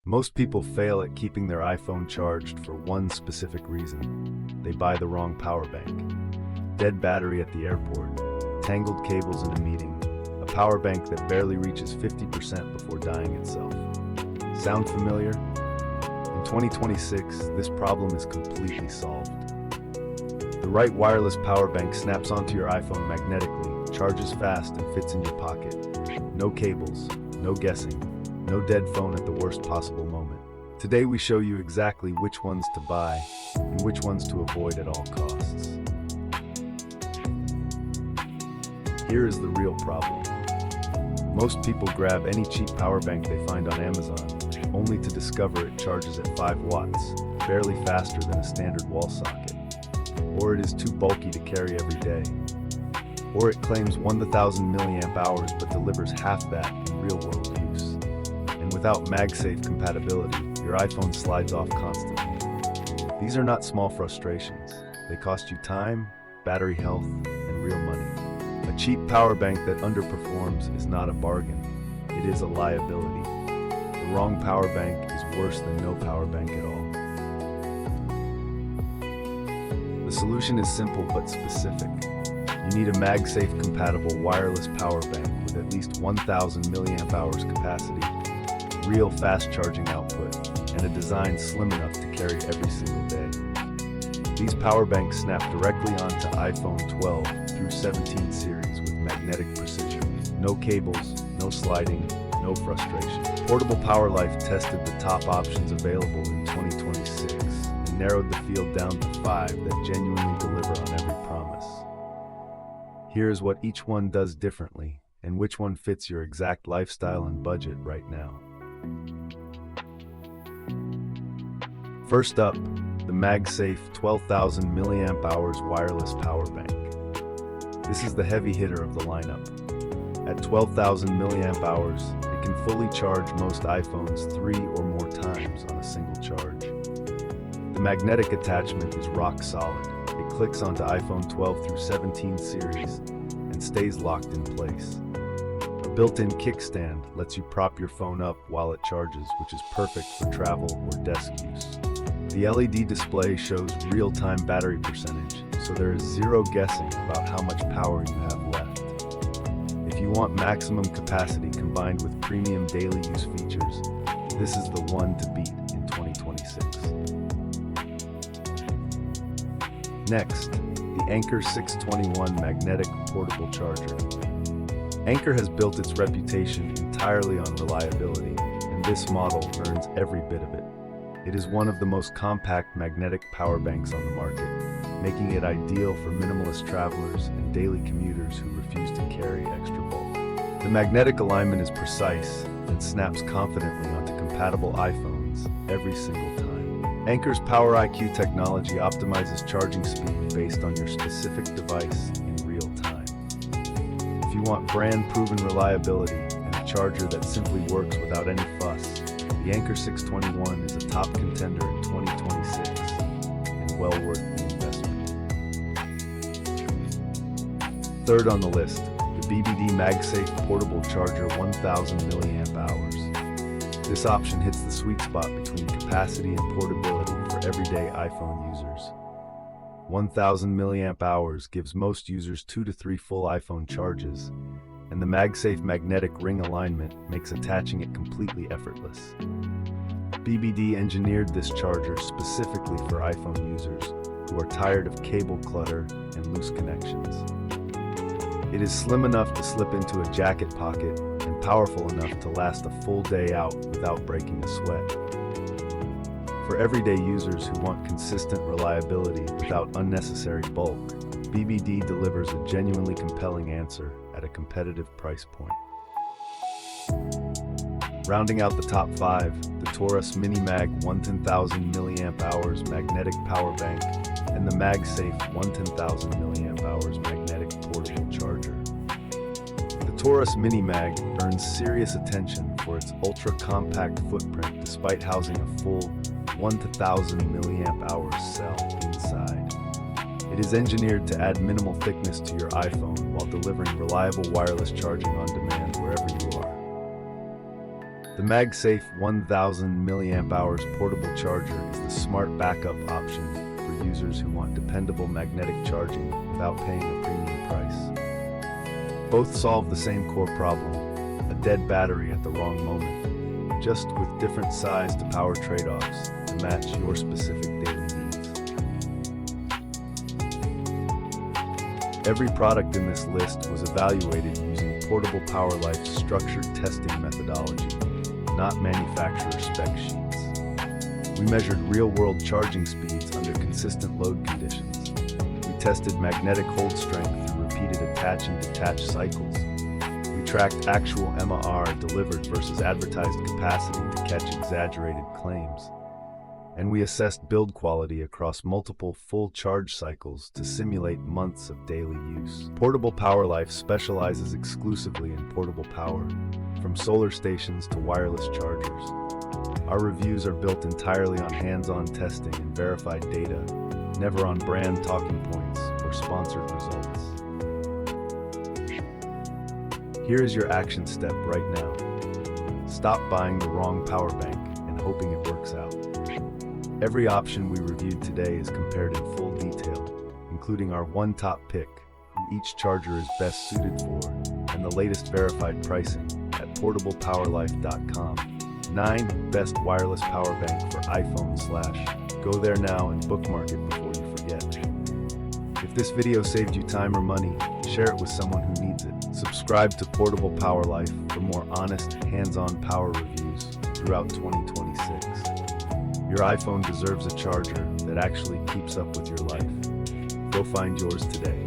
Most people fail at keeping their iPhone charged for one specific reason. They buy the wrong power bank. Dead battery at the airport, tangled cables in a meeting, a power bank that barely reaches 50% before dying itself. Sound familiar? In 2026, this problem is completely solved. The right wireless power bank snaps onto your iPhone magnetically, charges fast, and fits in your pocket. No cables, no guessing, no dead phone at the worst possible moment. Today we show you exactly which ones to buy and which ones to avoid at all costs. Here is the real problem. Most people grab any cheap power bank they find on Amazon, only to discover it charges at 5 watts, barely faster than a standard wall socket. Or it is too bulky to carry every day. Or it claims 1,000 milliamp hours but delivers half that in real-world use. And without MagSafe-compatibility, your iPhone slides off constantly. These are not small frustrations. They cost you time, battery health, and real money. A cheap power bank that underperforms is not a bargain. It is a liability. The wrong power bank is worse than no power bank at all. The solution is simple but specific. You need a MagSafe-compatible wireless power bank with at least 1,000 milliamp hours capacity, real fast charging output, and a design slim enough to carry every single day. These power banks snap directly onto iPhone 12 through 17 series with magnetic precision. No cables, no sliding, no frustration. Portable Power Life tested the top options available in 2026 and narrowed the field down to 5 that genuinely deliver on every promise. Here's what each one does differently and which one fits your exact lifestyle and budget right now. First up, the MagSafe 12,000 milliamp hours wireless power bank. This is the heavy hitter of the lineup. At 12,000 milliamp hours, it can fully charge most iPhones 3 or more times on a single charge. The magnetic attachment is rock solid. It clicks onto iPhone 12 through 17 series and stays locked in place. A built-in kickstand lets you prop your phone up while it charges, which is perfect for travel or desk use. The LED display shows real-time battery percentage, so there is zero guessing about how much power you have left. If you want maximum capacity combined with premium daily use features, this is the one to beat in 2026. Next, the Anker 621 magnetic portable charger. Anker has built its reputation entirely on reliability, and this model earns every bit of it. It is one of the most compact magnetic power banks on the market, making it ideal for minimalist travelers and daily commuters who refuse to carry extra bulk. The magnetic alignment is precise and snaps confidently onto compatible iPhones every single time. Anker's Power IQ technology optimizes charging speed based on your specific device in real time. If you want brand-proven reliability and a charger that simply works without any fuss, the Anker 621 is a top contender in 2026 and well worth the investment. Third on the list, the BBD MagSafe portable charger 1000 milliamp hours. This option hits the sweet spot between capacity and portability for everyday iPhone users. 1000 milliamp hours gives most users 2 to 3 full iPhone charges, and the MagSafe magnetic ring alignment makes attaching it completely effortless. BBD engineered this charger specifically for iPhone users who are tired of cable clutter and loose connections. It is slim enough to slip into a jacket pocket and powerful enough to last a full day out without breaking a sweat. For everyday users who want consistent reliability without unnecessary bulk, BBD delivers a genuinely compelling answer at a competitive price point. Rounding out the top 5, the TORRAS MiniMag 110,000 milliamp hours magnetic power bank and the MagSafe 110,000 milliamp hours magnetic portable charger. The TORRAS MiniMag earns serious attention for its ultra-compact footprint despite housing a full 1,000 milliamp hour cell inside. It is engineered to add minimal thickness to your iPhone while delivering reliable wireless charging on demand wherever you are. The MagSafe 1000 mAh portable charger is the smart backup option for users who want dependable magnetic charging without paying a premium price. Both solve the same core problem, a dead battery at the wrong moment, just with different size to power trade-offs to match your specific daily needs. Every product in this list was evaluated using Portable Power Life's structured testing methodology, not manufacturer spec sheets. We measured real-world charging speeds under consistent load conditions. We tested magnetic hold strength through repeated attach and detach cycles. We tracked actual MAR delivered versus advertised capacity to catch exaggerated claims. And we assessed build quality across multiple full charge cycles to simulate months of daily use. Portable Power Life specializes exclusively in portable power, from solar stations to wireless chargers. Our reviews are built entirely on hands-on testing and verified data, never on brand talking points or sponsored results. Here is your action step right now. Stop buying the wrong power bank and hoping it works out. Every option we reviewed today is compared in full detail, including our one top pick, who each charger is best suited for, and the latest verified pricing at portablepowerlife.com. 9 best wireless power bank for iPhone / Go there now and bookmark it before you forget. If this video saved you time or money, share it with someone who needs it. Subscribe to Portable Power Life for more honest, hands-on power reviews throughout 2026. Your iPhone deserves a charger that actually keeps up with your life. Go find yours today.